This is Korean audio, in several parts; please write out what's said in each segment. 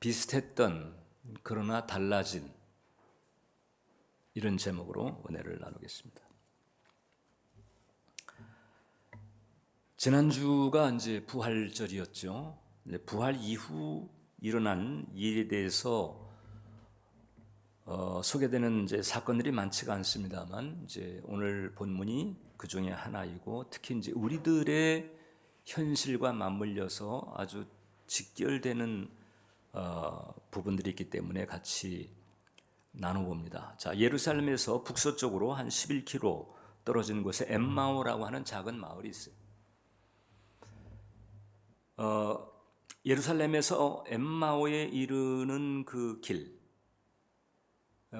비슷했던 그러나 달라진 이런 제목으로 은혜를 나누겠습니다. 지난주가 이제 부활절이었죠. 부활 이후 일어난 일에 대해서 소개되는 이제 사건들이 많지가 않습니다만 이제 오늘 본문이 그 중에 하나이고 특히 이제 우리들의 현실과 맞물려서 아주 직결되는 부분들이 있기 때문에 같이 나눠봅니다. 자, 예루살렘에서 북서쪽으로 한 11km 떨어진 곳에 엠마오라고 하는 작은 마을이 있어요. 예루살렘에서 엠마오에 이르는 그 길,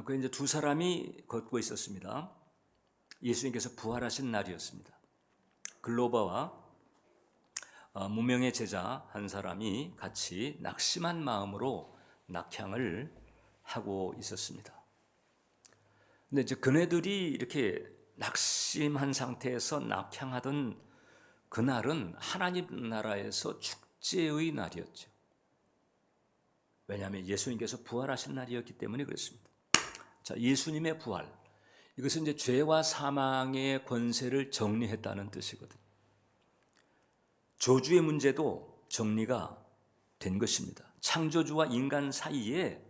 그 이제 두 사람이 걷고 있었습니다. 예수님께서 부활하신 날이었습니다. 글로바와 무명의 제자 한 사람이 같이 낙심한 마음으로 낙향을 하고 있었습니다. 근데 이제 그네들이 이렇게 낙심한 상태에서 낙향하던 그날은 하나님 나라에서 축제의 날이었죠. 왜냐하면 예수님께서 부활하신 날이었기 때문에 그렇습니다. 자, 예수님의 부활. 이것은 이제 죄와 사망의 권세를 정리했다는 뜻이거든요. 저주의 문제도 정리가 된 것입니다. 창조주와 인간 사이에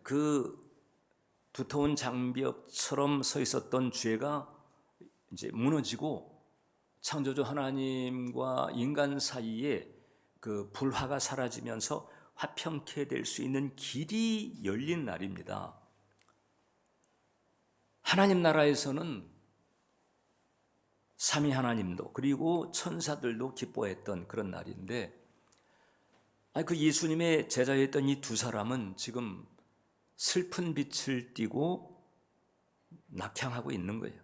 그 두터운 장벽처럼 서 있었던 죄가 이제 무너지고 창조주 하나님과 인간 사이에 그 불화가 사라지면서 화평케 될 수 있는 길이 열린 날입니다. 하나님 나라에서는 삼위 하나님도 그리고 천사들도 기뻐했던 그런 날인데 그 예수님의 제자였던 이 두 사람은 지금 슬픈 빛을 띠고 낙향하고 있는 거예요.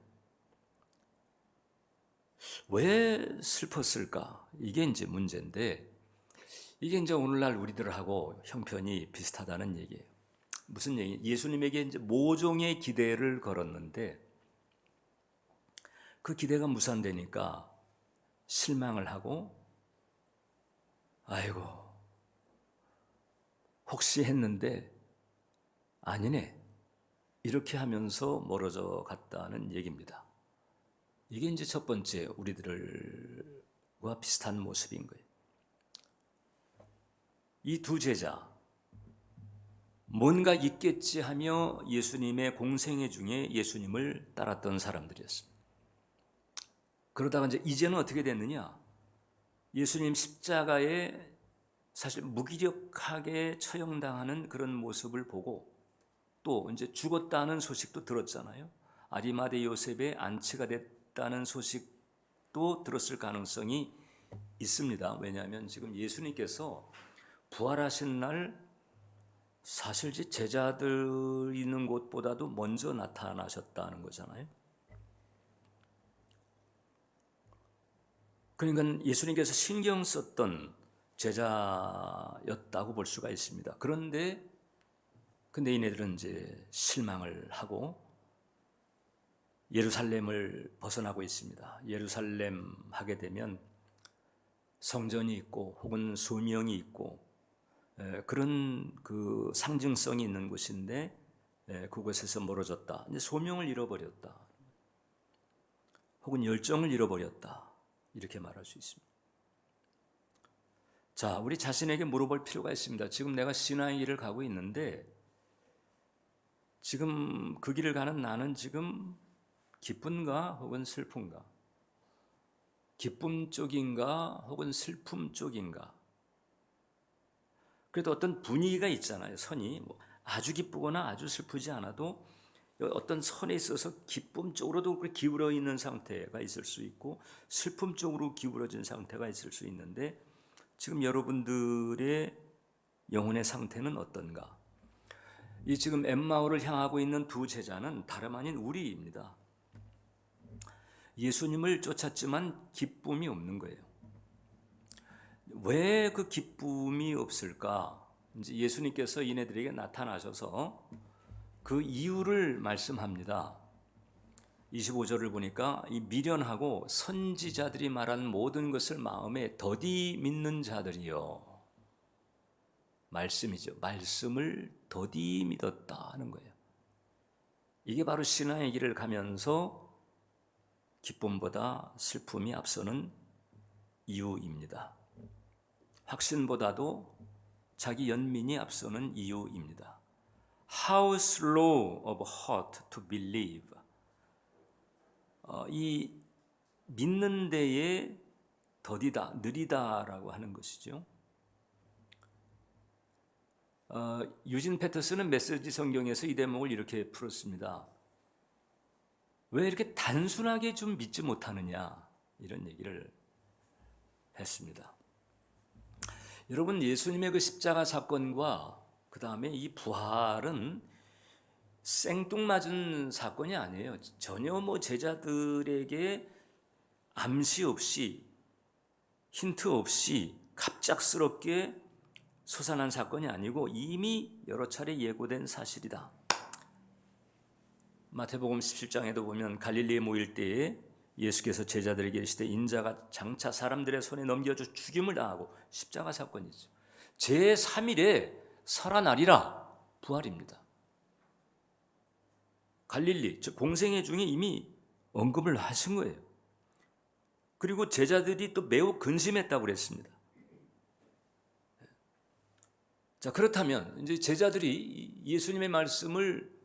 왜 슬펐을까? 이게 이제 문제인데 이게 이제 오늘날 우리들하고 형편이 비슷하다는 얘기예요. 무슨 얘기? 예수님에게 이제 모종의 기대를 걸었는데 그 기대가 무산되니까 실망을 하고 아이고 혹시 했는데 아니네 이렇게 하면서 멀어져 갔다는 얘기입니다. 이게 이제 첫 번째 우리들과 비슷한 모습인 거예요. 이 두 제자 뭔가 있겠지 하며 예수님의 공생애 중에 예수님을 따랐던 사람들이었습니다. 그러다가 이제는 어떻게 됐느냐? 예수님 십자가에 사실 무기력하게 처형당하는 그런 모습을 보고 또 이제 죽었다는 소식도 들었잖아요. 아리마대 요셉의 안치가 됐다는 소식도 들었을 가능성이 있습니다. 왜냐하면 지금 예수님께서 부활하신 날 사실 제자들 있는 곳보다도 먼저 나타나셨다는 거잖아요. 그러니까 예수님께서 신경 썼던 제자였다고 볼 수가 있습니다. 근데 이네들은 이제 실망을 하고 예루살렘을 벗어나고 있습니다. 예루살렘 하게 되면 성전이 있고 혹은 소명이 있고 그런 그 상징성이 있는 곳인데 그곳에서 멀어졌다. 이제 소명을 잃어버렸다. 혹은 열정을 잃어버렸다. 이렇게 말할 수 있습니다. 자, 우리 자신에게 물어볼 필요가 있습니다. 지금 내가 신앙의 길을 가고 있는데 지금 그 길을 가는 나는 지금 기쁜가 혹은 슬픈가? 기쁨 쪽인가 혹은 슬픔 쪽인가? 그래도 어떤 분위기가 있잖아요. 선이 아주 기쁘거나 아주 슬프지 않아도 어떤 선에 있어서 기쁨 쪽으로도 기울어 있는 상태가 있을 수 있고 슬픔 쪽으로 기울어진 상태가 있을 수 있는데 지금 여러분들의 영혼의 상태는 어떤가? 이 지금 엠마오를 향하고 있는 두 제자는 다름 아닌 우리입니다. 예수님을 쫓았지만 기쁨이 없는 거예요. 왜 그 기쁨이 없을까? 이제 예수님께서 이네들에게 나타나셔서 그 이유를 말씀합니다. 25절을 보니까 이 미련하고 선지자들이 말한 모든 것을 마음에 더디 믿는 자들이요. 말씀이죠. 말씀을 더디 믿었다 하는 거예요. 이게 바로 신앙의 길을 가면서 기쁨보다 슬픔이 앞서는 이유입니다. 확신보다도 자기 연민이 앞서는 이유입니다. How slow of heart to believe. 이 믿는 데에 더디다, 느리다라고 하는 것이죠. 유진 패터슨은 메시지 성경에서 이 대목을 이렇게 풀었습니다. 왜 이렇게 단순하게 좀 믿지 못하느냐, 이런 얘기를 했습니다. 여러분, 예수님의 그 십자가 사건과 그 다음에 이 부활은 생뚱맞은 사건이 아니에요. 전혀 제자들에게 암시 없이, 힌트 없이 갑작스럽게 솟아난 사건이 아니고 이미 여러 차례 예고된 사실이다. 마태복음 17장에도 보면 갈릴리에 모일 때에 예수께서 제자들에게 이르시되 인자가 장차 사람들의 손에 넘겨져 죽임을 당하고 십자가 사건이죠. 제3일에 살아나리라, 부활입니다. 갈릴리, 즉 공생애 중에 이미 언급을 하신 거예요. 그리고 제자들이 또 매우 근심했다고 그랬습니다. 자, 그렇다면 이제 제자들이 예수님의 말씀을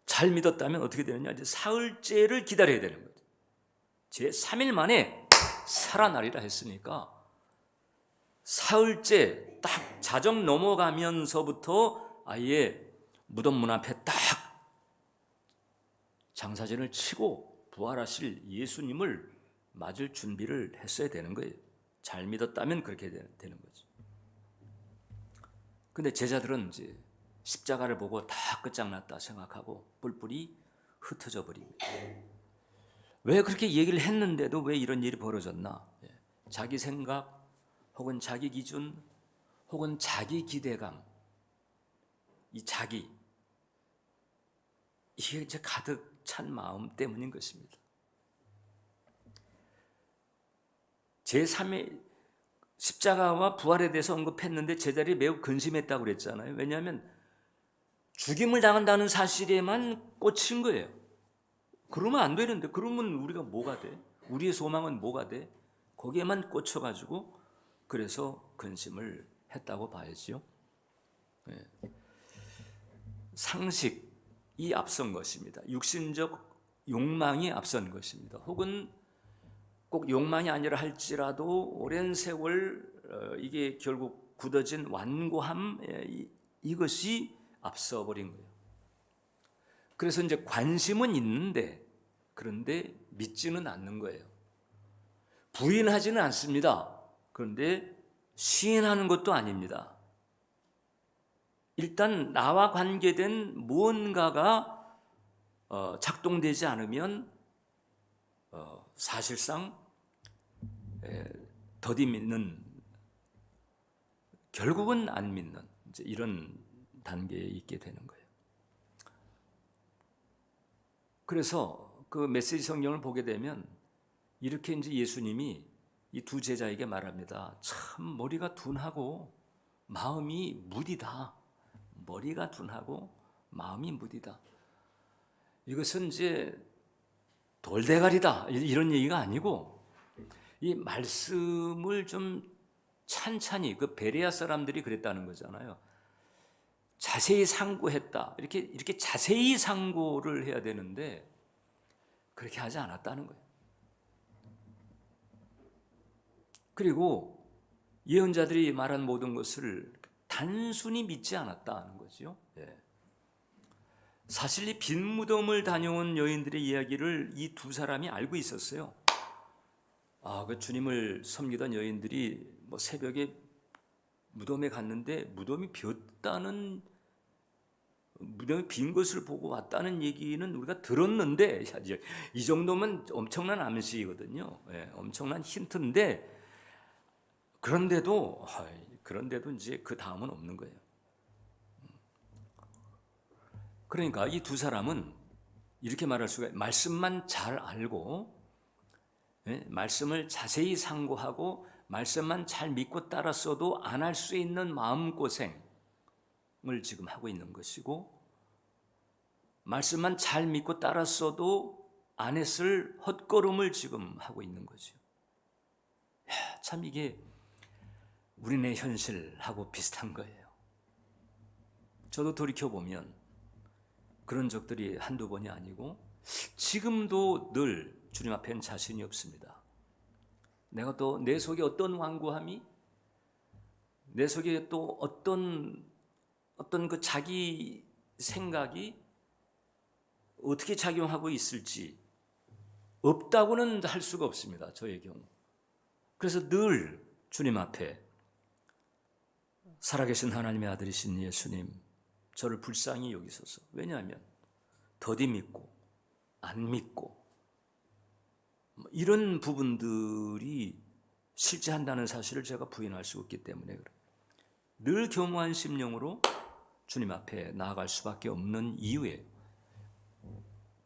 잘 믿었다면 어떻게 되느냐? 이제 사흘째를 기다려야 되는 거죠. 제3일 만에 살아나리라 했으니까 사흘째 딱 자정 넘어가면서부터 아예 무덤 문 앞에 딱 장사진을 치고 부활하실 예수님을 맞을 준비를 했어야 되는 거예요. 잘 믿었다면 그렇게 되는 거죠. 근데 제자들은 이제 십자가를 보고 다 끝장났다 생각하고 뿔뿔이 흩어져 버립니다. 왜 그렇게 얘기를 했는데도 왜 이런 일이 벌어졌나? 자기 생각 혹은 자기 기준 혹은 자기 기대감, 이 자기, 이게 이제 가득 찬 마음 때문인 것입니다. 제3의 십자가와 부활에 대해서 언급했는데 제자들이 매우 근심했다고 그랬잖아요. 왜냐하면 죽임을 당한다는 사실에만 꽂힌 거예요. 그러면 안 되는데, 그러면 우리가 뭐가 돼? 우리의 소망은 뭐가 돼? 거기에만 꽂혀가지고 그래서 근심을 했다고 봐야죠. 상식이 앞선 것입니다. 육신적 욕망이 앞선 것입니다. 혹은 꼭 욕망이 아니라 할지라도 오랜 세월 이게 결국 굳어진 완고함, 이것이 앞서 버린 거예요. 그래서 이제 관심은 있는데 그런데 믿지는 않는 거예요. 부인하지는 않습니다. 그런데 시인하는 것도 아닙니다. 일단 나와 관계된 무언가가 작동되지 않으면 사실상 더디 믿는, 결국은 안 믿는 이제 이런 단계에 있게 되는 거예요. 그래서 그 메시지 성경을 보게 되면 이렇게 이제 예수님이 이 두 제자에게 말합니다. 참 머리가 둔하고 마음이 무디다. 머리가 둔하고 마음이 무디다. 이것은 이제 돌대가리다 이런 얘기가 아니고 이 말씀을 좀 찬찬히, 그 베레아 사람들이 그랬다는 거잖아요. 자세히 상고했다. 이렇게 자세히 상고를 해야 되는데 그렇게 하지 않았다는 거예요. 그리고 예언자들이 말한 모든 것을 단순히 믿지 않았다는 거죠. 사실 이 빈 무덤을 다녀온 여인들의 이야기를 이 두 사람이 알고 있었어요. 그 주님을 섬기던 여인들이 새벽에 무덤에 갔는데 무덤이 빈 것을 보고 왔다는 얘기는 우리가 들었는데 이 정도면 엄청난 암시거든요. 엄청난 힌트인데 그런데도 이제 그 다음은 없는 거예요. 그러니까 이 두 사람은 이렇게 말할 수가 있어요. 말씀만 잘 알고 말씀을 자세히 상고하고 말씀만 잘 믿고 따랐어도 안 할 수 있는 마음고생을 지금 하고 있는 것이고, 말씀만 잘 믿고 따랐어도 안 했을 헛걸음을 지금 하고 있는 거죠. 참 이게 우리네 현실하고 비슷한 거예요. 저도 돌이켜보면 그런 적들이 한두 번이 아니고 지금도 늘 주님 앞에는 자신이 없습니다. 내가 또 내 속에 어떤 완고함이, 내 속에 또 어떤 그 자기 생각이 어떻게 작용하고 있을지 없다고는 할 수가 없습니다. 저의 경우. 그래서 늘 주님 앞에 살아계신 하나님의 아들이신 예수님, 저를 불쌍히 여기소서. 왜냐하면 더디 믿고 안 믿고 이런 부분들이 실제한다는 사실을 제가 부인할 수 없기 때문에 늘 겸허한 심령으로 주님 앞에 나아갈 수밖에 없는 이유예요.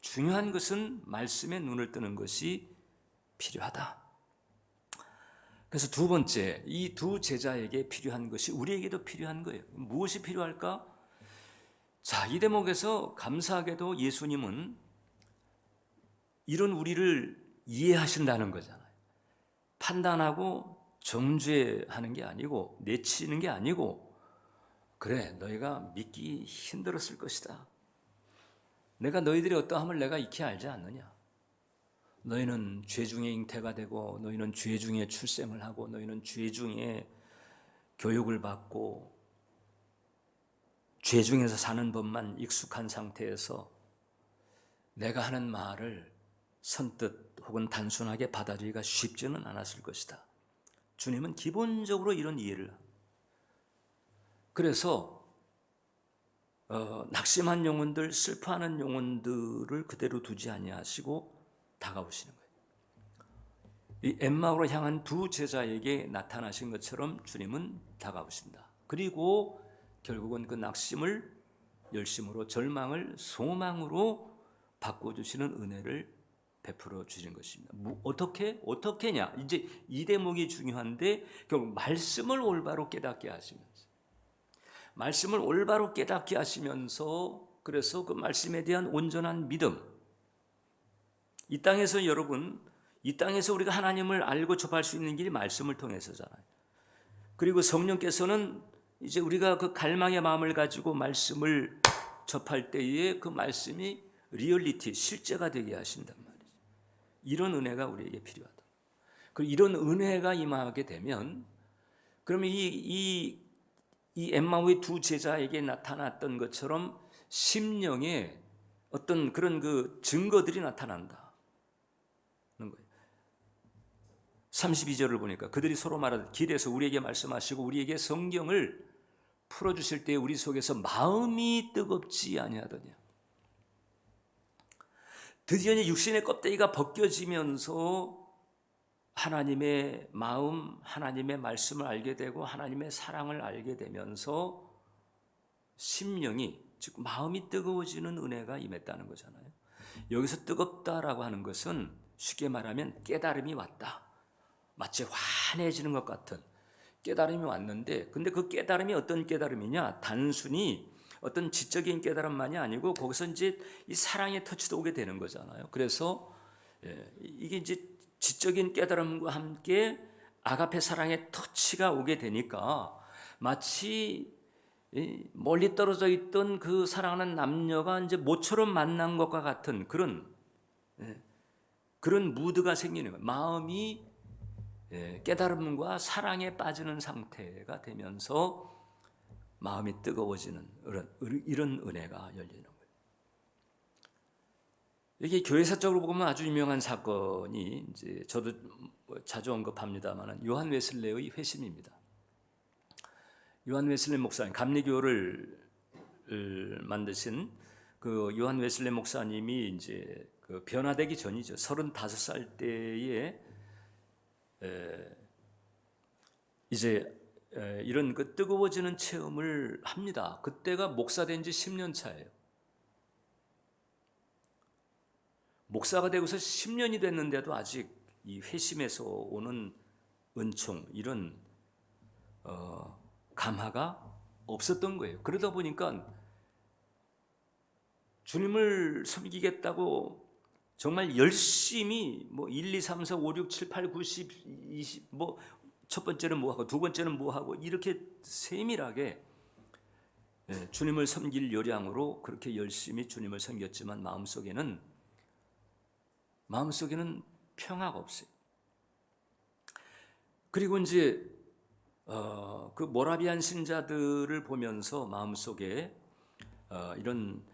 중요한 것은 말씀에 눈을 뜨는 것이 필요하다. 그래서 두 번째, 이 두 제자에게 필요한 것이 우리에게도 필요한 거예요. 무엇이 필요할까? 자, 이 대목에서 감사하게도 예수님은 이런 우리를 이해하신다는 거잖아요. 판단하고 정죄하는 게 아니고 내치는 게 아니고, 그래, 너희가 믿기 힘들었을 것이다. 내가 너희들의 어떠함을 내가 익히 알지 않느냐. 너희는 죄 중에 잉태가 되고, 너희는 죄 중에 출생을 하고, 너희는 죄 중에 교육을 받고, 죄 중에서 사는 법만 익숙한 상태에서 내가 하는 말을 선뜻 혹은 단순하게 받아들이기가 쉽지는 않았을 것이다. 주님은 기본적으로 이런 이해를 합니다. 그래서 낙심한 영혼들, 슬퍼하는 영혼들을 그대로 두지 아니하시고 다가오시는 거예요. 이 엠마오로 향한 두 제자에게 나타나신 것처럼 주님은 다가오신다. 그리고 결국은 그 낙심을 열심으로, 절망을 소망으로 바꿔주시는 은혜를 베풀어 주시는 것입니다. 어떻게냐? 이제 이 대목이 중요한데, 결국 말씀을 올바로 깨닫게 하시면서, 말씀을 올바로 깨닫게 하시면서, 그래서 그 말씀에 대한 온전한 믿음. 이 땅에서 여러분, 이 땅에서 우리가 하나님을 알고 접할 수 있는 길이 말씀을 통해서잖아요. 그리고 성령께서는 이제 우리가 그 갈망의 마음을 가지고 말씀을 접할 때에 그 말씀이 리얼리티, 실제가 되게 하신단 말이죠. 이런 은혜가 우리에게 필요하다. 그리고 이런 은혜가 임하게 되면, 그러면 이 엠마오의 두 제자에게 나타났던 것처럼 심령에 어떤 그런 그 증거들이 나타난다는 거예요. 32절을 보니까 그들이 서로 말하듯 길에서 우리에게 말씀하시고 우리에게 성경을 풀어주실 때 우리 속에서 마음이 뜨겁지 아니하더냐. 드디어 육신의 껍데기가 벗겨지면서 하나님의 마음, 하나님의 말씀을 알게 되고 하나님의 사랑을 알게 되면서 심령이, 즉 마음이 뜨거워지는 은혜가 임했다는 거잖아요. 여기서 뜨겁다라고 하는 것은 쉽게 말하면 깨달음이 왔다. 마치 환해지는 것 같은 깨달음이 왔는데, 근데 그 깨달음이 어떤 깨달음이냐? 단순히 어떤 지적인 깨달음만이 아니고 거기서 이제 이 사랑의 터치도 오게 되는 거잖아요. 그래서 이게 이제 지적인 깨달음과 함께 아가페 사랑의 터치가 오게 되니까 마치 멀리 떨어져 있던 그 사랑하는 남녀가 이제 모처럼 만난 것과 같은 그런 무드가 생기는 거예요. 마음이 깨달음과 사랑에 빠지는 상태가 되면서 마음이 뜨거워지는 이런 은혜가 열리는 거예요. 이게 교회사적으로 보면 아주 유명한 사건이, 이제 저도 자주 언급합니다만, 요한 웨슬레의 회심입니다. 요한 웨슬레 목사님, 감리교를 만드신 그 요한 웨슬레 목사님이 이제 그 변화되기 전이죠. 35살 때에 이제 이런 그 뜨거워지는 체험을 합니다. 그때가 목사된 지 10년 차예요. 목사가 되고서 10년이 됐는데도 아직 이 회심에서 오는 은총 이런 감화가 없었던 거예요. 그러다 보니까 주님을 섬기겠다고 정말 열심히 뭐 1, 2, 3, 4, 5, 6, 7, 8, 9, 10, 20 뭐 첫 번째는 뭐 하고 두 번째는 뭐 하고 이렇게 세밀하게 주님을 섬길 요량으로 그렇게 열심히 주님을 섬겼지만 마음속에는 평화가 없어요. 그리고 이제 그 모라비안 신자들을 보면서 마음속에 이런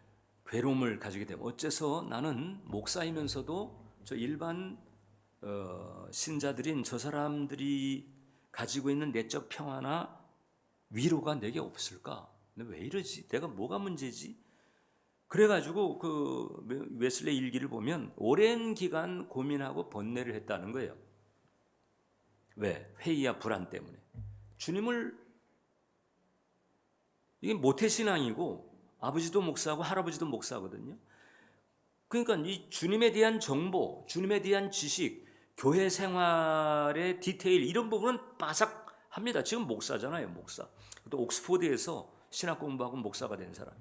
괴로움을 가지게 되면 어째서 나는 목사이면서도 저 일반 신자들인 저 사람들이 가지고 있는 내적 평화나 위로가 내게 없을까? 왜 이러지? 내가 뭐가 문제지? 그래가지고 그 웨슬레이 일기를 보면 오랜 기간 고민하고 번뇌를 했다는 거예요. 왜? 회의와 불안 때문에. 주님을 이게 모태신앙이고 아버지도 목사고 할아버지도 목사거든요. 그러니까 이 주님에 대한 정보, 주님에 대한 지식, 교회 생활의 디테일 이런 부분은 빠삭합니다. 지금 목사잖아요, 목사. 또 옥스포드에서 신학 공부하고 목사가 된 사람.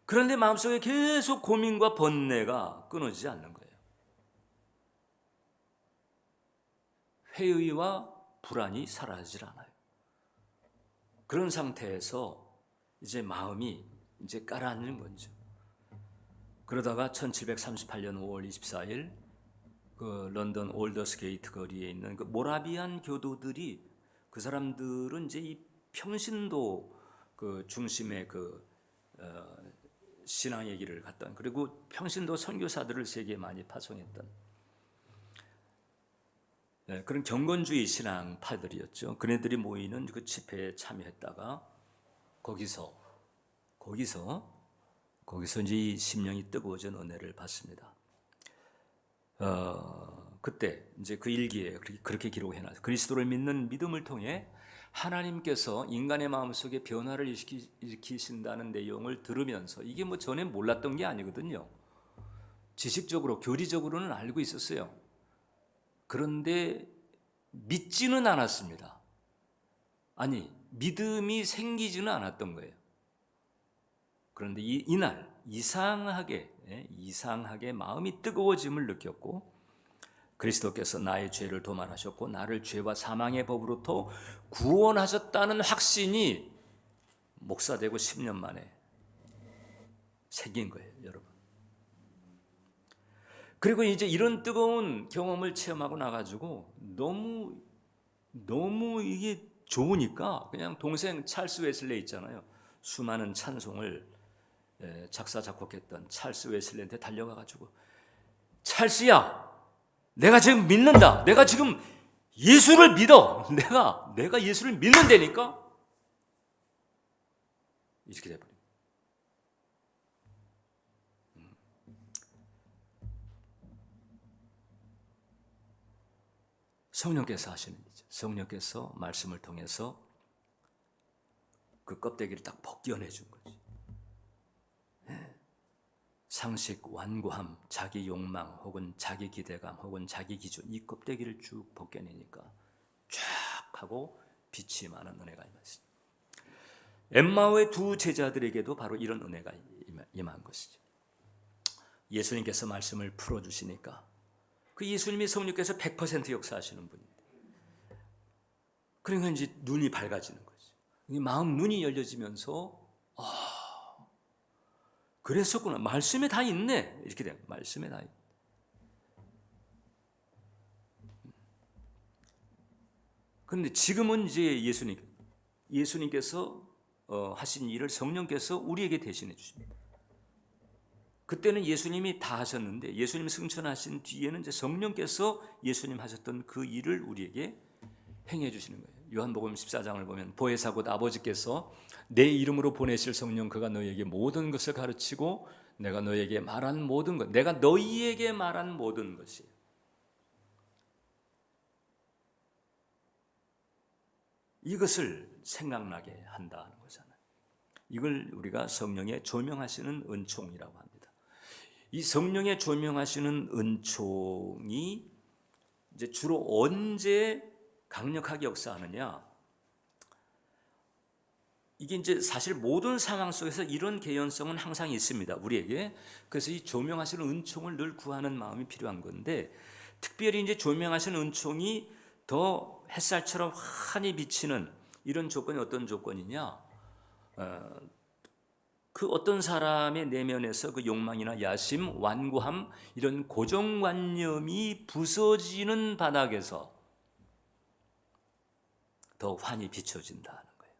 그런데 마음속에 계속 고민과 번뇌가 끊어지지 않는 거예요. 회의와 불안이 사라지질 않아요. 그런 상태에서 이제 마음이 이제 가라앉는 거죠. 그러다가 1738년 5월 24일 그 런던 올더스 게이트 거리에 있는 그 모라비안 교도들이 그 사람들은 이제 이 평신도 그 중심의 그 신앙의 길을 갔던 그리고 평신도 선교사들을 세계에 많이 파송했던 그런 경건주의 신앙파들이었죠. 그네들이 모이는 그 집회에 참여했다가 거기서 이제 이 심령이 뜨거워진 은혜를 받습니다. 그때 이제 그 일기에 그렇게 기록해놨어요. 그리스도를 믿는 믿음을 통해 하나님께서 인간의 마음속에 변화를 일으키신다는 내용을 들으면서 이게 뭐 전에 몰랐던 게 아니거든요. 지식적으로 교리적으로는 알고 있었어요. 그런데 믿지는 않았습니다. 아니 믿음이 생기지는 않았던 거예요. 그런데 이날 이상하게 마음이 뜨거워짐을 느꼈고 그리스도께서 나의 죄를 도말하셨고 나를 죄와 사망의 법으로부터 구원하셨다는 확신이 목사되고 10년 만에 생긴 거예요, 여러분. 그리고 이제 이런 뜨거운 경험을 체험하고 나가지고 너무 이게 좋으니까 그냥 동생 찰스 웨슬레이 있잖아요. 수많은 찬송을 작사 작곡했던 찰스 웨슬레이한테 달려가가지고 찰스야, 내가 지금 믿는다. 내가 지금 예수를 믿어. 내가 예수를 믿는다니까. 이렇게 돼버려. 성령께서 하시는 일이죠. 성령께서 말씀을 통해서 그 껍데기를 딱 벗겨내 준 거지. 상식, 완고함, 자기 욕망 혹은 자기 기대감 혹은 자기 기준 이 껍데기를 쭉 벗겨내니까 쫙 하고 빛이 많은 은혜가 임했습니다. 엠마오의 두 제자들에게도 바로 이런 은혜가 임한 것이죠. 예수님께서 말씀을 풀어주시니까 그 예수님이 성령께서 100% 역사하시는 분인데 그러니까 이제 눈이 밝아지는 거죠. 마음 눈이 열려지면서 그랬었구나. 말씀에 다 있네. 이렇게 돼요. 말씀에 다 있네. 그런데 지금은 이제 예수님께서 하신 일을 성령께서 우리에게 대신해 주십니다. 그때는 예수님이 다 하셨는데 예수님 승천하신 뒤에는 이제 성령께서 예수님 하셨던 그 일을 우리에게 행해 주시는 거예요. 요한복음 14장을 보면 보혜사 곧 아버지께서 내 이름으로 보내실 성령 그가 너희에게 모든 것을 가르치고 내가 너희에게 말한 모든 것 내가 너희에게 말한 모든 것이 이것을 생각나게 한다는 거잖아요. 이걸 우리가 성령의 조명하시는 은총이라고 합니다. 이 성령의 조명하시는 은총이 이제 주로 언제 강력하게 역사하느냐? 이게 이제 사실 모든 상황 속에서 이런 개연성은 항상 있습니다, 우리에게. 그래서 이 조명하시는 은총을 늘 구하는 마음이 필요한 건데, 특별히 이제 조명하시는 은총이 더 햇살처럼 환히 비치는 이런 조건이 어떤 조건이냐? 그 어떤 사람의 내면에서 그 욕망이나 야심, 완고함, 이런 고정관념이 부서지는 바닥에서 더 환히 비춰진다는 거예요.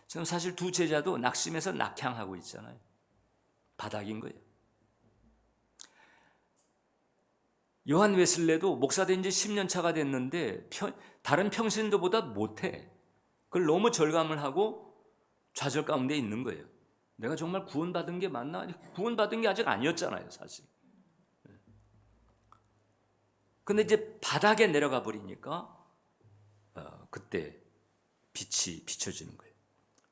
지금 사실 두 제자도 낙심해서 낙향하고 있잖아요. 바닥인 거예요. 요한 웨슬레도 목사된 지 10년 차가 됐는데 다른 평신도보다 못해. 그걸 너무 절감을 하고 좌절 가운데 있는 거예요. 내가 정말 구원받은 게 맞나? 구원받은 게 아직 아니었잖아요, 사실. 근데 이제 바닥에 내려가 버리니까 그때 빛이 비춰지는 거예요.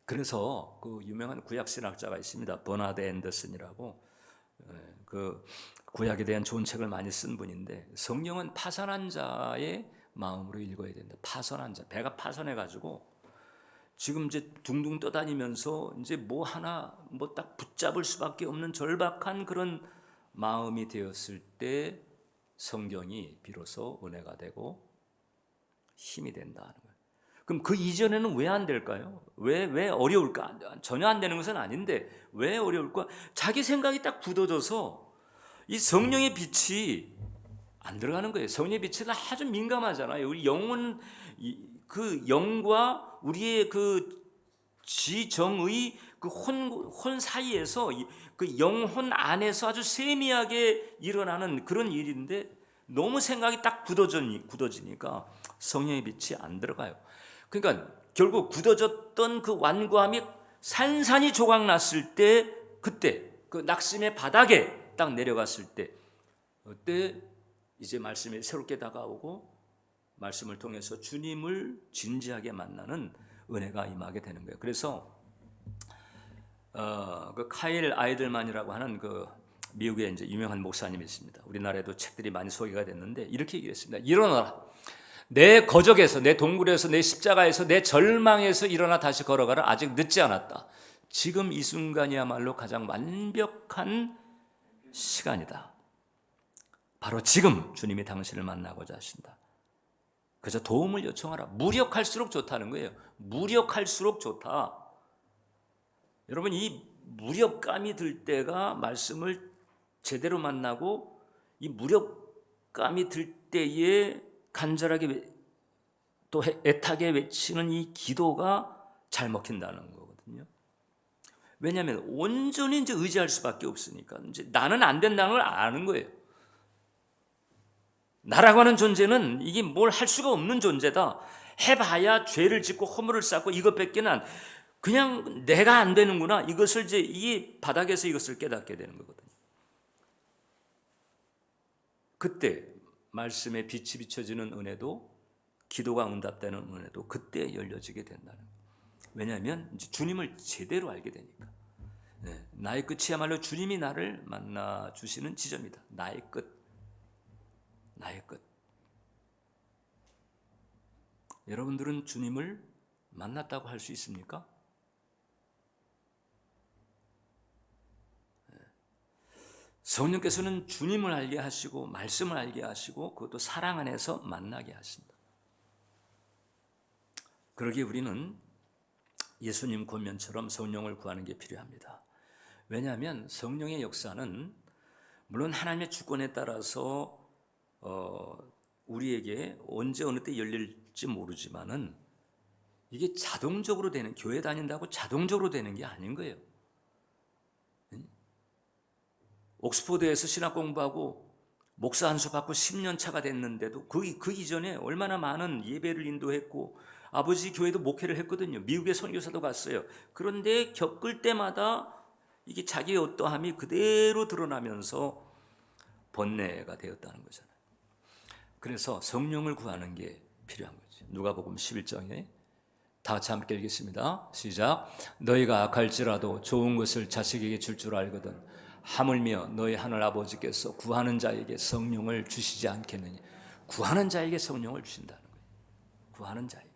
그래서 그 유명한 구약 신학자가 있습니다. 버나드 앤더슨이라고, 그 구약에 대한 좋은 책을 많이 쓴 분인데, 성경은 파선한 자의 마음으로 읽어야 된다. 파선한 자, 배가 파선해 가지고 지금 이제 둥둥 떠다니면서 이제 뭐 하나 뭐 딱 붙잡을 수밖에 없는 절박한 그런 마음이 되었을 때 성경이 비로소 은혜가 되고 힘이 된다는 거예요. 그럼 그 이전에는 왜 안 될까요? 왜 어려울까? 전혀 안 되는 것은 아닌데 왜 어려울까? 자기 생각이 딱 굳어져서 이 성령의 빛이 안 들어가는 거예요. 성령의 빛은 아주 민감하잖아요. 우리 영혼, 그 영과 우리의 그 지정의 그 혼 사이에서 그 영혼 안에서 아주 세미하게 일어나는 그런 일인데, 너무 생각이 딱 굳어지니까 성령의 빛이 안 들어가요. 그러니까 결국 굳어졌던 그 완고함이 산산이 조각났을 때, 그때 그 낙심의 바닥에 딱 내려갔을 때, 그때 이제 말씀이 새롭게 다가오고 말씀을 통해서 주님을 진지하게 만나는 은혜가 임하게 되는 거예요. 그래서 그 카일 아이들만이라고 하는 그 미국의 이제 유명한 목사님이 있습니다. 우리나라에도 책들이 많이 소개가 됐는데 이렇게 얘기했습니다. 일어나라. 내 거적에서, 내 동굴에서, 내 십자가에서, 내 절망에서 일어나 다시 걸어가라. 아직 늦지 않았다. 지금 이 순간이야말로 가장 완벽한 시간이다. 바로 지금 주님이 당신을 만나고자 하신다. 그저 도움을 요청하라. 무력할수록 좋다는 거예요. 무력할수록 좋다. 여러분, 이 무력감이 들 때가 말씀을 제대로 만나고, 이 무력감이 들 때에 간절하게 또 애타게 외치는 이 기도가 잘 먹힌다는 거거든요. 왜냐하면 온전히 이제 의지할 수밖에 없으니까. 이제 나는 안 된다는 걸 아는 거예요. 나라고 하는 존재는 이게 뭘 할 수가 없는 존재다. 해봐야 죄를 짓고 허물을 쌓고 이것밖에는 그냥 내가 안 되는구나. 이것을 이제 이 바닥에서 이것을 깨닫게 되는 거거든요. 그때 말씀에 빛이 비춰지는 은혜도, 기도가 응답되는 은혜도 그때 열려지게 된다는 거예요. 왜냐하면 이제 주님을 제대로 알게 되니까. 네, 나의 끝이야말로 주님이 나를 만나 주시는 지점이다. 나의 끝. 나의 끝. 여러분들은 주님을 만났다고 할 수 있습니까? 성령께서는 주님을 알게 하시고 말씀을 알게 하시고 그것도 사랑 안에서 만나게 하신다. 그러기에 우리는 예수님 권면처럼 성령을 구하는 게 필요합니다. 왜냐하면 성령의 역사는 물론 하나님의 주권에 따라서 우리에게 언제 어느 때 열릴지 모르지만은 이게 자동적으로 되는, 교회 다닌다고 자동적으로 되는 게 아닌 거예요. 옥스퍼드에서 신학 공부하고 목사 한 수 받고 10년 차가 됐는데도 그 이전에 얼마나 많은 예배를 인도했고 아버지 교회도 목회를 했거든요. 미국에 선교사도 갔어요. 그런데 겪을 때마다 이게 자기의 어떠함이 그대로 드러나면서 번뇌가 되었다는 거잖아요. 그래서 성령을 구하는 게 필요한 거죠. 누가복음 11장에 다 같이 함께 읽겠습니다. 시작. 너희가 악할지라도 좋은 것을 자식에게 줄 줄 알거든 하물며 너희 하늘 아버지께서 구하는 자에게 성령을 주시지 않겠느냐. 구하는 자에게 성령을 주신다는 거예요. 구하는 자에게.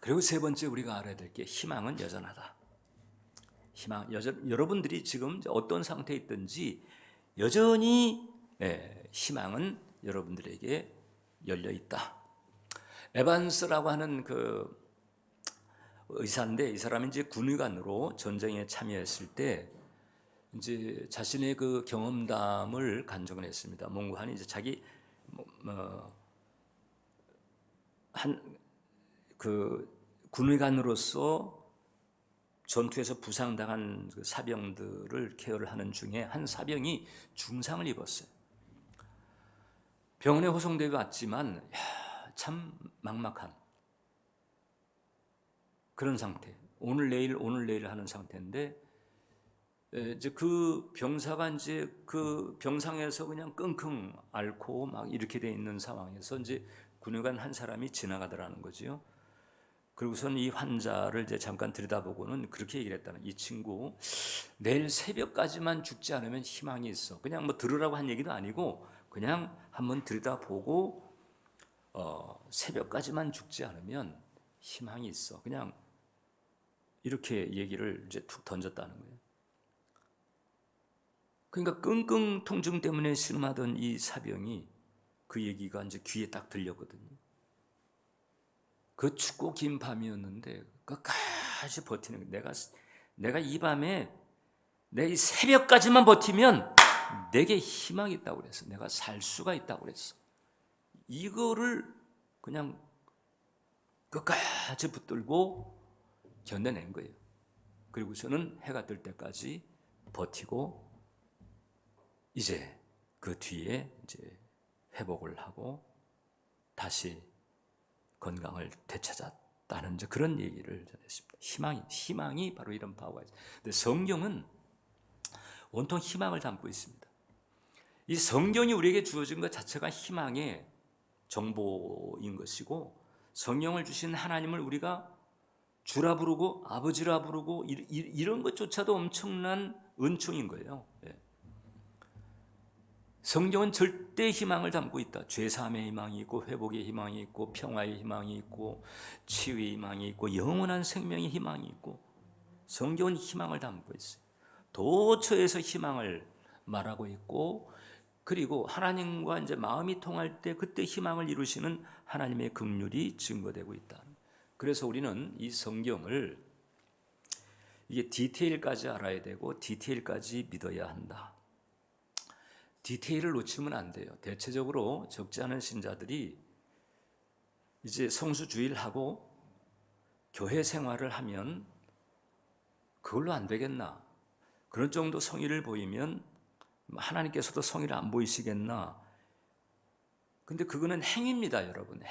그리고 세 번째 우리가 알아야 될 게 희망은 여전하다. 여러분들이 지금 어떤 상태에 있든지 여전히 희망은 여러분들에게 열려 있다. 에반스라고 하는 그 의사인데 이 사람이 이제 군의관으로 전쟁에 참여했을 때 이제 자신의 그 경험담을 간증을 했습니다. 몽고한이 이제 자기 그 군의관으로서 전투에서 부상당한 그 사병들을 케어를 하는 중에 한 사병이 중상을 입었어요. 병원에 호송되어 왔지만 참 막막한 그런 상태. 오늘 내일 하는 상태인데 이제 그 병사가 이제 그 병상에서 그냥 끙끙 앓고 막 이렇게 돼 있는 상황에서 이제 군의관 한 사람이 지나가더라는 거지요. 그리고선 이 환자를 이제 잠깐 들여다보고는 그렇게 얘기를 했다는, 이 친구 내일 새벽까지만 죽지 않으면 희망이 있어. 그냥 뭐 들으라고 한 얘기도 아니고 그냥 한번 들여다보고 새벽까지만 죽지 않으면 희망이 있어. 그냥 이렇게 얘기를 이제 툭 던졌다는 거예요. 그러니까 끙끙 통증 때문에 신음하던 이 사병이 그 얘기가 이제 귀에 딱 들렸거든요. 그 춥고 긴 밤이었는데 끝까지 버티는 거예요. 내가 이 밤에 내 이 새벽까지만 버티면 내게 희망이 있다고 그랬어. 내가 살 수가 있다고 그랬어. 이거를 그냥 끝까지 붙들고 견뎌낸 거예요. 그리고서는 해가 뜰 때까지 버티고 이제 그 뒤에 이제 회복을 하고 다시 건강을 되찾았다는 그런 얘기를 전했습니다. 희망이 바로 이런 파워가 있어요. 근데 성경은 온통 희망을 담고 있습니다. 이 성경이 우리에게 주어진 것 자체가 희망의 정보인 것이고, 성령을 주신 하나님을 우리가 주라 부르고 아버지라 부르고 이런 것조차도 엄청난 은총인 거예요. 성경은 절대 희망을 담고 있다. 죄사함의 희망이 있고 회복의 희망이 있고 평화의 희망이 있고 치유의 희망이 있고 영원한 생명의 희망이 있고, 성경은 희망을 담고 있어요. 도처에서 희망을 말하고 있고, 그리고 하나님과 이제 마음이 통할 때 그때 희망을 이루시는 하나님의 긍휼이 증거되고 있다. 그래서 우리는 이 성경을 이게 디테일까지 알아야 되고 디테일까지 믿어야 한다. 디테일을 놓치면 안 돼요. 대체적으로 적지 않은 신자들이 이제 성수주의를 하고 교회 생활을 하면 그걸로 안 되겠나, 그런 정도 성의를 보이면 하나님께서도 성의를 안 보이시겠나. 근데 그거는 행위입니다, 여러분.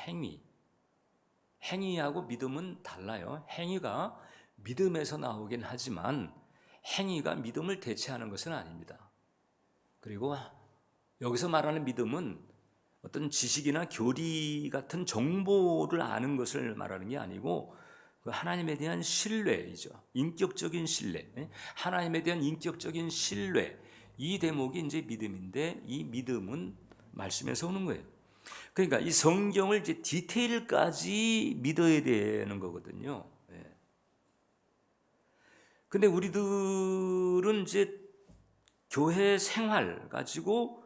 행위하고 믿음은 달라요. 행위가 믿음에서 나오긴 하지만 행위가 믿음을 대체하는 것은 아닙니다. 그리고 여기서 말하는 믿음은 어떤 지식이나 교리 같은 정보를 아는 것을 말하는 게 아니고 하나님에 대한 신뢰이죠. 인격적인 신뢰. 하나님에 대한 인격적인 신뢰. 이 대목이 이제 믿음인데, 이 믿음은 말씀에서 오는 거예요. 그러니까 이 성경을 이제 디테일까지 믿어야 되는 거거든요. 근데 우리들은 이제 교회 생활 가지고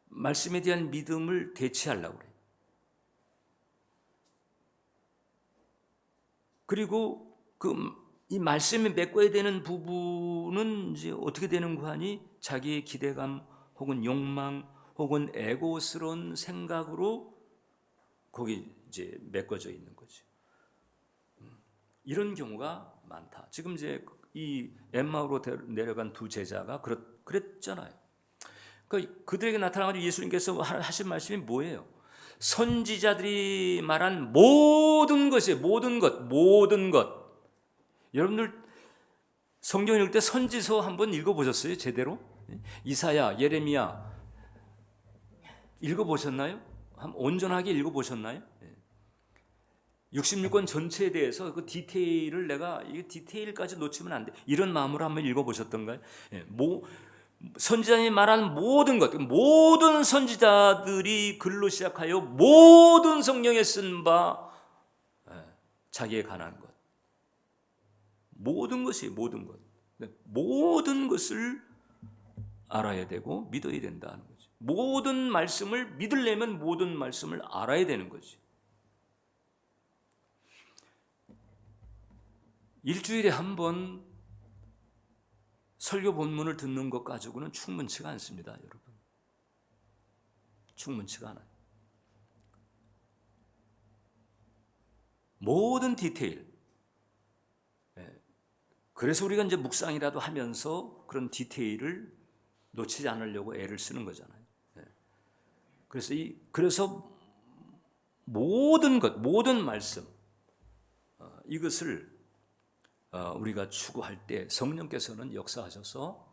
말씀에 대한 믿음을 대체하려고 그래요. 그리고 이 말씀에 메꿔야 되는 부분은 이제 어떻게 되는가 하니 자기의 기대감 혹은 욕망 혹은 에고스러운 생각으로 거기 이제 메꿔져 있는 거죠. 이런 경우가 많다. 지금 이제 이 엠마오로 내려간 두 제자가 그랬잖아요. 그러니까 그들에게 나타나가지고 예수님께서 하신 말씀이 뭐예요? 선지자들이 말한 모든 것이에요. 모든 것. 여러분들 성경 읽을 때 선지서 한번 읽어보셨어요? 제대로? 이사야, 예레미야 읽어보셨나요? 온전하게 읽어보셨나요? 66권 전체에 대해서 그 디테일을 내가 이 디테일까지 놓치면 안 돼. 이런 마음으로 한번 읽어보셨던가요? 예, 선지자님이 말하는 모든 것, 모든 선지자들이 글로 시작하여 모든 성경에 쓴 바 자기에 관한 것, 모든 것이 모든 것, 모든 것을 알아야 되고 믿어야 된다는 거죠. 모든 말씀을 믿으려면 모든 말씀을 알아야 되는 거죠. 일주일에 한 번 설교 본문을 듣는 것 가지고는 충분치가 않습니다, 여러분. 충분치가 않아요. 모든 디테일. 그래서 우리가 이제 묵상이라도 하면서 그런 디테일을 놓치지 않으려고 애를 쓰는 거잖아요. 그래서 모든 것, 모든 말씀, 이것을 우리가 추구할 때 성령께서는 역사하셔서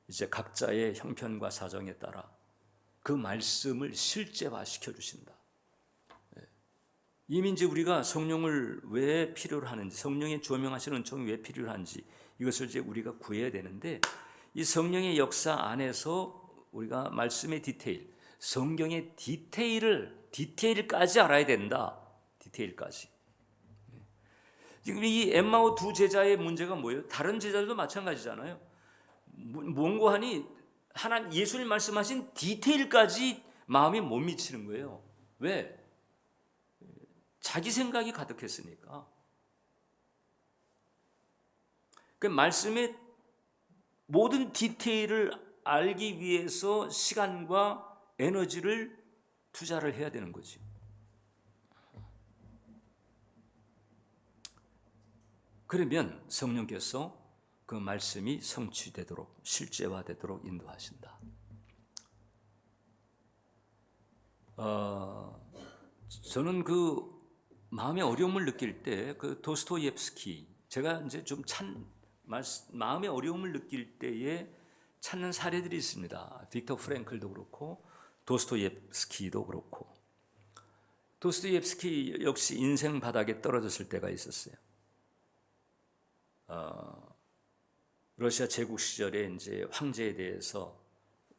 이제 각자의 형편과 사정에 따라 그 말씀을 실제화시켜 주신다. 이미 이제 우리가 성령을 왜 필요로 하는지, 성령의 조명하시는 은총이 왜 필요로 하는지 이것을 이제 우리가 구해야 되는데, 이 성령의 역사 안에서 우리가 말씀의 디테일, 성경의 디테일까지 알아야 된다. 디테일까지. 지금 이 엠마오 두 제자의 문제가 뭐예요? 다른 제자들도 마찬가지잖아요. 뭔고 하니 예수님 말씀하신 디테일까지 마음이 못 미치는 거예요. 왜? 자기 생각이 가득했으니까. 그 말씀의 모든 디테일을 알기 위해서 시간과 에너지를 투자를 해야 되는 거지. 그러면 성령께서 그 말씀이 성취되도록, 실제화되도록 인도하신다. 저는 그 마음의 어려움을 느낄 때 그 도스토옙스키, 제가 이제 좀 마음의 어려움을 느낄 때에 찾는 사례들이 있습니다. 빅터 프랭클도 그렇고 도스토옙스키도 그렇고. 도스토옙스키 역시 인생 바닥에 떨어졌을 때가 있었어요. 러시아 제국 시절에 이제 황제에 대해서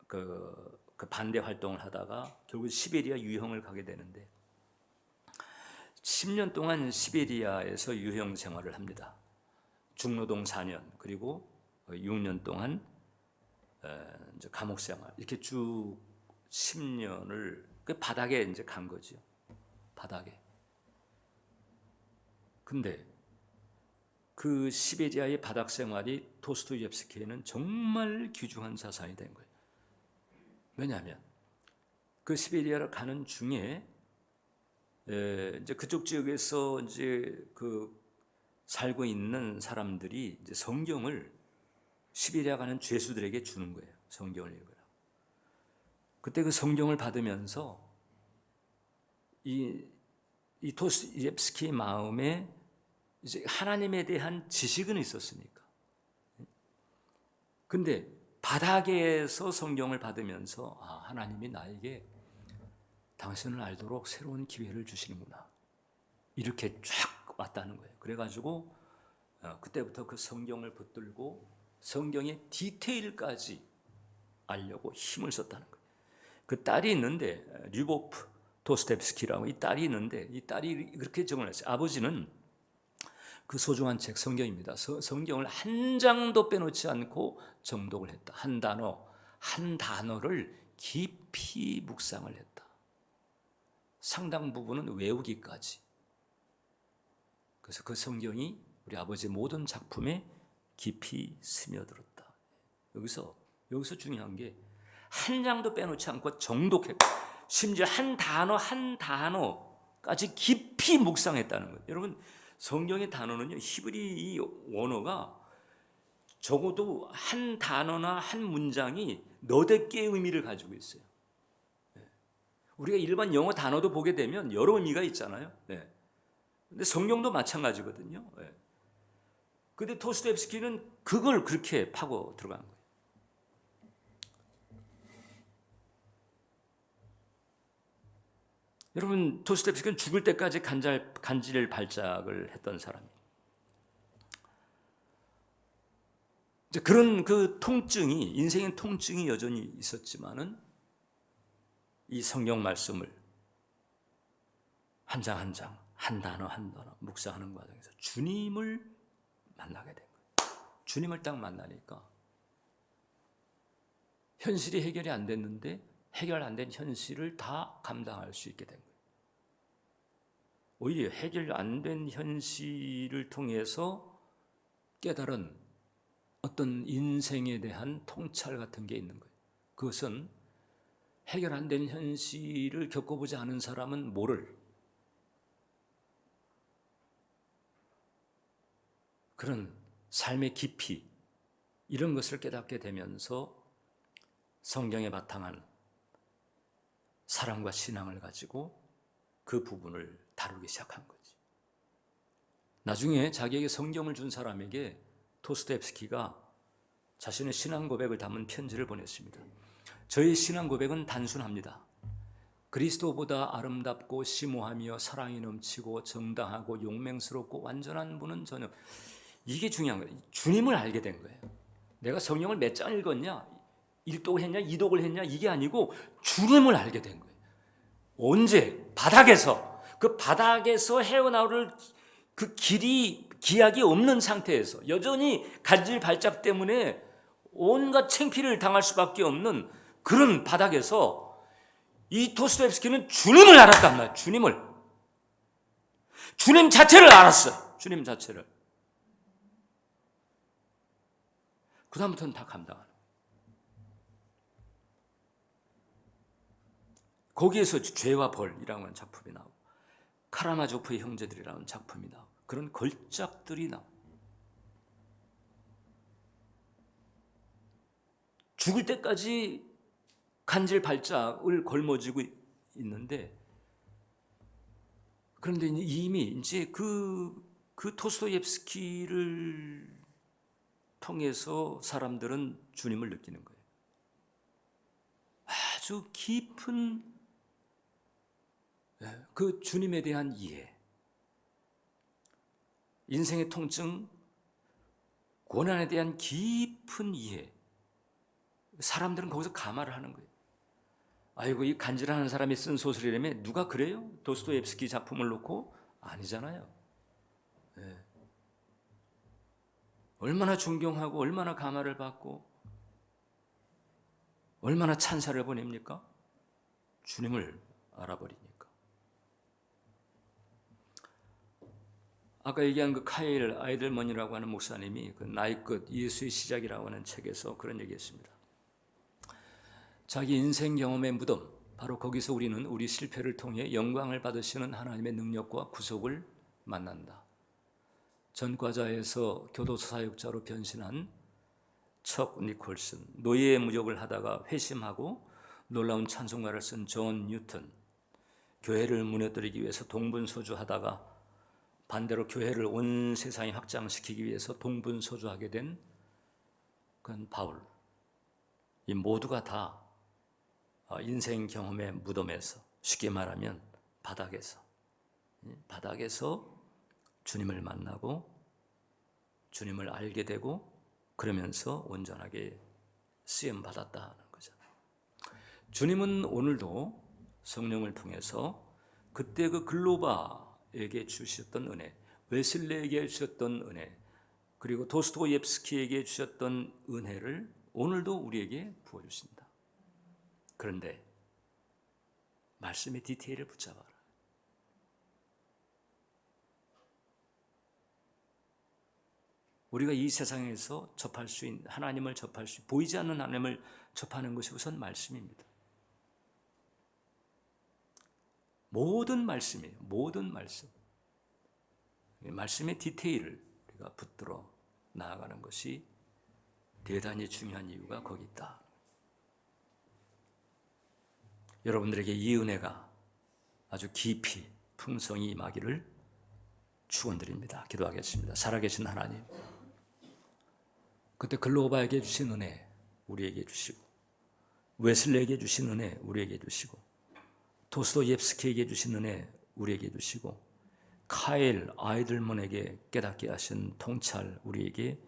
그 반대 활동을 하다가 결국 시베리아 유형을 가게 되는데 10년 동안 시베리아에서 유형 생활을 합니다. 중노동 4년 그리고 6년 동안 이제 감옥 생활 이렇게 쭉 10년을 그 바닥에 이제 간 거죠. 바닥에. 근데 그 시베리아의 바닥 생활이 도스토옙스키에는 정말 귀중한 자산이 된 거예요. 왜냐하면 그 시베리아를 가는 중에 이제 그쪽 지역에서 이제 그 살고 있는 사람들이 이제 성경을 시베리아 가는 죄수들에게 주는 거예요. 성경을 읽으라. 그때 그 성경을 받으면서 이 도스토옙스키의 마음에 이제 하나님에 대한 지식은 있었으니까. 근데 바닥에서 성경을 받으면서 하나님이 나에게 당신을 알도록 새로운 기회를 주시는구나. 이렇게 쫙 왔다는 거예요. 그래가지고 그때부터 그 성경을 붙들고 성경의 디테일까지 알려고 힘을 썼다는 거예요. 그 딸이 있는데 류보프 도스토옙스키라고 이 딸이 있는데 이 딸이 그렇게 정을 했어요. 아버지는 그 소중한 책 성경입니다. 성경을 한 장도 빼놓지 않고 정독을 했다. 한 단어를 깊이 묵상을 했다. 상당 부분은 외우기까지. 그래서 그 성경이 우리 아버지의 모든 작품에 깊이 스며들었다. 여기서 중요한 게 한 장도 빼놓지 않고 정독했고 심지어 한 단어까지 깊이 묵상했다는 거예요. 여러분 성경의 단어는요, 히브리 이 원어가 적어도 한 단어나 한 문장이 너댓 개의 의미를 가지고 있어요. 우리가 일반 영어 단어도 보게 되면 여러 의미가 있잖아요. 근데 성경도 마찬가지거든요. 근데 도스토옙스키는 그걸 그렇게 파고 들어간 거예요. 여러분, 도스토옙스키는 죽을 때까지 간질 발작을 했던 사람이에요. 그런 그 통증이, 인생의 통증이 여전히 있었지만은 이 성경 말씀을 한 장 한 장, 한 단어 한 단어 묵상하는 과정에서 주님을 만나게 된 거예요. 주님을 딱 만나니까 현실이 해결이 안 됐는데 해결 안 된 현실을 다 감당할 수 있게 된 거예요. 오히려 해결 안 된 현실을 통해서 깨달은 어떤 인생에 대한 통찰 같은 게 있는 거예요. 그것은 해결 안 된 현실을 겪어보지 않은 사람은 모를 그런 삶의 깊이, 이런 것을 깨닫게 되면서 성경에 바탕한 사랑과 신앙을 가지고 그 부분을 다루기 시작한 거지. 나중에 자기에게 성경을 준 사람에게 도스토옙스키가 자신의 신앙 고백을 담은 편지를 보냈습니다. 저의 신앙 고백은 단순합니다. 그리스도보다 아름답고 심오하며 사랑이 넘치고 정당하고 용맹스럽고 완전한 분은 전혀, 이게 중요한 거예요. 주님을 알게 된 거예요. 내가 성경을 몇 장 읽었냐, 1독을 했냐, 2독을 했냐, 이게 아니고 주님을 알게 된 거예요. 언제? 바닥에서. 그 바닥에서 헤어나올 그 기약이 없는 상태에서 여전히 간질 발작 때문에 온갖 창피를 당할 수밖에 없는 그런 바닥에서 이 도스토옙스키는 주님을 알았단 말이에요. 주님 자체를 알았어요. 주님 자체를. 그 다음부터는 다 감당하는 거예요. 거기에서 죄와 벌이라고 하는 작품이 나오고 카라마조프의 형제들이라는 작품이 나오고 그런 걸작들이 나오고 죽을 때까지 간질 발작을 걸머쥐고 있는데, 그런데 이미 이제 그 도스토옙스키를 통해서 사람들은 주님을 느끼는 거예요. 아주 깊은 그 주님에 대한 이해, 인생의 통증, 고난에 대한 깊은 이해, 사람들은 거기서 감화를 하는 거예요. 아이고, 이 간질하는 사람이 쓴 소설이라며 누가 그래요? 도스토옙스키 작품을 놓고? 아니잖아요. 네. 얼마나 존경하고 얼마나 감화를 받고 얼마나 찬사를 보냅니까? 주님을 알아버리니까. 아까 얘기한 그 카일 아이들먼이라고 하는 목사님이 그 나의 끝 예수의 시작이라고 하는 책에서 그런 얘기했습니다. 자기 인생 경험의 무덤, 바로 거기서 우리는 우리 실패를 통해 영광을 받으시는 하나님의 능력과 구속을 만난다. 전과자에서 교도소 사역자로 변신한 척 니콜슨, 노예의 무역을 하다가 회심하고 놀라운 찬송가를 쓴 존 뉴턴, 교회를 무너뜨리기 위해서 동분서주하다가 반대로 교회를 온 세상에 확장시키기 위해서 동분서주하게 된 그건 바울. 이 모두가 다 인생 경험의 무덤에서, 쉽게 말하면 바닥에서 주님을 만나고 주님을 알게 되고 그러면서 온전하게 쓰임 받았다는 거잖아요. 주님은 오늘도 성령을 통해서 그때 그 글로바에게 주셨던 은혜, 웨슬레에게 주셨던 은혜, 그리고 도스토옙스키에게 주셨던 은혜를 오늘도 우리에게 부어주신다. 그런데 말씀의 디테일을 붙잡아라. 우리가 이 세상에서 접할 수 있는 하나님을 접할 수, 보이지 않는 하나님을 접하는 것이 우선 말씀입니다. 모든 말씀이에요. 모든 말씀. 말씀의 디테일을 우리가 붙들어 나아가는 것이 대단히 중요한 이유가 거기 있다. 여러분들에게 이 은혜가 아주 깊이 풍성히 임하기를 축원드립니다. 기도하겠습니다. 살아계신 하나님, 그때 글로바에게 주신 은혜 우리에게 주시고 웨슬레에게 주신 은혜 우리에게 주시고 도스토옙스키에게 주신 은혜 우리에게 주시고 카일 아이들몬에게 깨닫게 하신 통찰 우리에게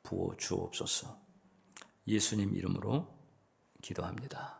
부어 주옵소서. 예수님 이름으로 기도합니다.